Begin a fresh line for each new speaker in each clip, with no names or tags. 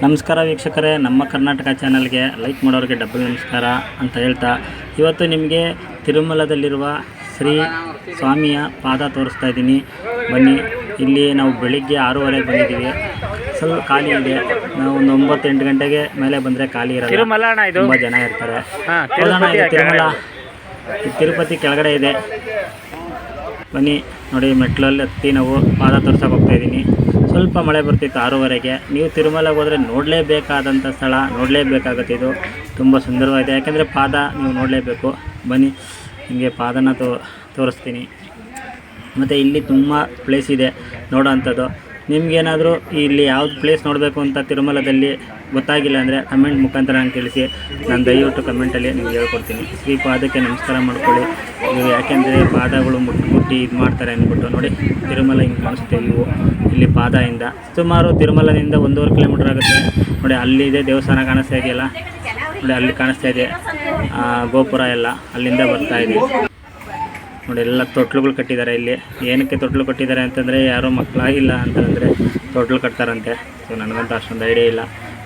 ನಮಸ್ಕಾರ ವೀಕ್ಷಕರೇ, ನಮ್ಮ ಕರ್ನಾಟಕ ಚಾನಲ್ಗೆ ಲೈಕ್ ಮಾಡೋರಿಗೆ ಡಬಲ್ ನಮಸ್ಕಾರ ಅಂತ ಹೇಳ್ತಾ, ಇವತ್ತು ನಿಮಗೆ ತಿರುಮಲದಲ್ಲಿರುವ ಶ್ರೀ ಸ್ವಾಮಿಯ ಪಾದ ತೋರಿಸ್ತಾ ಇದ್ದೀನಿ. ಬನ್ನಿ, ಇಲ್ಲಿ ನಾವು ಬೆಳಿಗ್ಗೆ 6:30 ಬಂದಿದ್ದೀವಿ. ಸ್ವಲ್ಪ ಖಾಲಿ ಇದೆ. ನಾವು ಒಂದು 9-8 ಗಂಟೆಗೆ ಮೇಲೆ ಬಂದರೆ ಖಾಲಿ ಇರಲ್ಲ, ತುಂಬ ಜನ ಇರ್ತಾರೆ. ತಿರುಮಲ ತಿರುಪತಿ ಕೆಳಗಡೆ ಇದೆ. ಬನ್ನಿ ನೋಡಿ, ಮೆಟ್ಲಲ್ಲಿ ಹತ್ತಿ ನಾವು ಪಾದ ತೋರ್ಸಕ್ಕೆ ಹೋಗ್ತಾಯಿದ್ದೀನಿ. ಸ್ವಲ್ಪ ಮಳೆ ಬರ್ತಿತ್ತು 6:30ಗೆ. ನೀವು ತಿರುಮಲಗೆ ಹೋದರೆ ನೋಡಲೇಬೇಕಾದಂಥ ಸ್ಥಳ, ನೋಡಲೇಬೇಕಾಗುತ್ತೆ. ಇದು ತುಂಬ ಸುಂದರವಾಗಿದೆ, ಯಾಕೆಂದರೆ ಪಾದ ನೀವು ನೋಡಲೇಬೇಕು. ಬನ್ನಿ, ನಿಮಗೆ ಪಾದನ ತೋರಿಸ್ತೀನಿ. ಮತ್ತು ಇಲ್ಲಿ ತುಂಬ ಪ್ಲೇಸ್ ಇದೆ ನೋಡೋ ಅಂಥದ್ದು. ನಿಮಗೇನಾದರೂ ಇಲ್ಲಿ ಯಾವ್ದು ಪ್ಲೇಸ್ ನೋಡಬೇಕು ಅಂತ ತಿರುಮಲದಲ್ಲಿ ಗೊತ್ತಾಗಿಲ್ಲ ಅಂದರೆ ಕಮೆಂಟ್ ಮುಖಾಂತರ ನಂಗೆ ತಿಳಿಸಿ. ನಾನು ದಯವಿಟ್ಟು ಕಮೆಂಟಲ್ಲಿ ನಿಮ್ಗೆ ಹೇಳ್ಕೊಡ್ತೀನಿ. ಶ್ರೀ ಪಾದಕ್ಕೆ ನಮಸ್ಕಾರ ಮಾಡ್ಕೊಳ್ಳಿ. ನೀವು ಯಾಕೆಂದರೆ ಪಾದಗಳು ಮುಟ್ಟಿ ಇದು ಮಾಡ್ತಾರೆ ಅಂದ್ಬಿಟ್ಟು. ನೋಡಿ, ತಿರುಮಲ ಹಿಂಗೆ ಕಾಣಿಸ್ತೇವೆ ಇವು ಇಲ್ಲಿ ಪಾದದಿಂದ. ಸುಮಾರು ತಿರುಮಲದಿಂದ 1.5 ಕಿಲೋಮೀಟ್ರ್ ಆಗುತ್ತೆ. ನೋಡಿ, ಅಲ್ಲಿದೆ ದೇವಸ್ಥಾನ ಕಾಣಿಸ್ತಾ ಇದೆಯಲ್ಲ, ನೋಡಿ ಅಲ್ಲಿ ಕಾಣಿಸ್ತಾ ಇದೆ ಗೋಪುರ ಎಲ್ಲ, ಅಲ್ಲಿಂದ ಬರ್ತಾ ಇದೆ. ನೋಡಿ, ಎಲ್ಲ ತೊಟ್ಲುಗಳು ಕಟ್ಟಿದ್ದಾರೆ. ಇಲ್ಲಿ ಏನಕ್ಕೆ ತೊಟ್ಲು ಕಟ್ಟಿದ್ದಾರೆ ಅಂತಂದರೆ, ಯಾರೋ ಮಕ್ಕಳಾಗಿಲ್ಲ ಅಂತಂದರೆ ತೊಟ್ಲು ಕಟ್ತಾರಂತೆ. ಸೊ ನನಗಂತೂ ಅಷ್ಟೊಂದು ಐಡಿಯಾ ಇಲ್ಲ.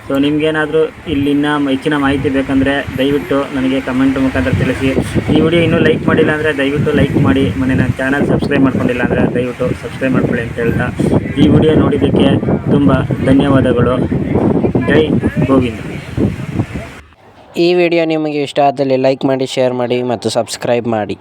ಸೊ ನಿಮಗೇನಾದರೂ ಇಲ್ಲಿನ ಹೆಚ್ಚಿನ ಮಾಹಿತಿ ಬೇಕಂದರೆ ದಯವಿಟ್ಟು ನನಗೆ ಕಮೆಂಟ್ ಮುಖಾಂತರ ತಿಳಿಸಿ. ಈ ವಿಡಿಯೋ ಇನ್ನೂ ಲೈಕ್ ಮಾಡಿಲ್ಲ ಅಂದರೆ ದಯವಿಟ್ಟು ಲೈಕ್ ಮಾಡಿ. ಮೊನ್ನೆ ನನ್ನ ಚಾನಲ್ ಸಬ್ಸ್ಕ್ರೈಬ್ ಮಾಡ್ಕೊಂಡಿಲ್ಲ ಅಂದರೆ ದಯವಿಟ್ಟು ಸಬ್ಸ್ಕ್ರೈಬ್ ಮಾಡ್ಕೊಳ್ಳಿ ಅಂತ ಹೇಳ್ತಾ, ಈ ವಿಡಿಯೋ ನೋಡಿದ್ದಕ್ಕೆ ತುಂಬ ಧನ್ಯವಾದಗಳು. ಜೈ ಗೋವಿಂದ.
ಈ ವಿಡಿಯೋ ನಿಮಗೆ ಇಷ್ಟ ಆದಲ್ಲಿ ಲೈಕ್ ಮಾಡಿ, ಶೇರ್ ಮಾಡಿ ಮತ್ತು ಸಬ್ಸ್ಕ್ರೈಬ್ ಮಾಡಿ.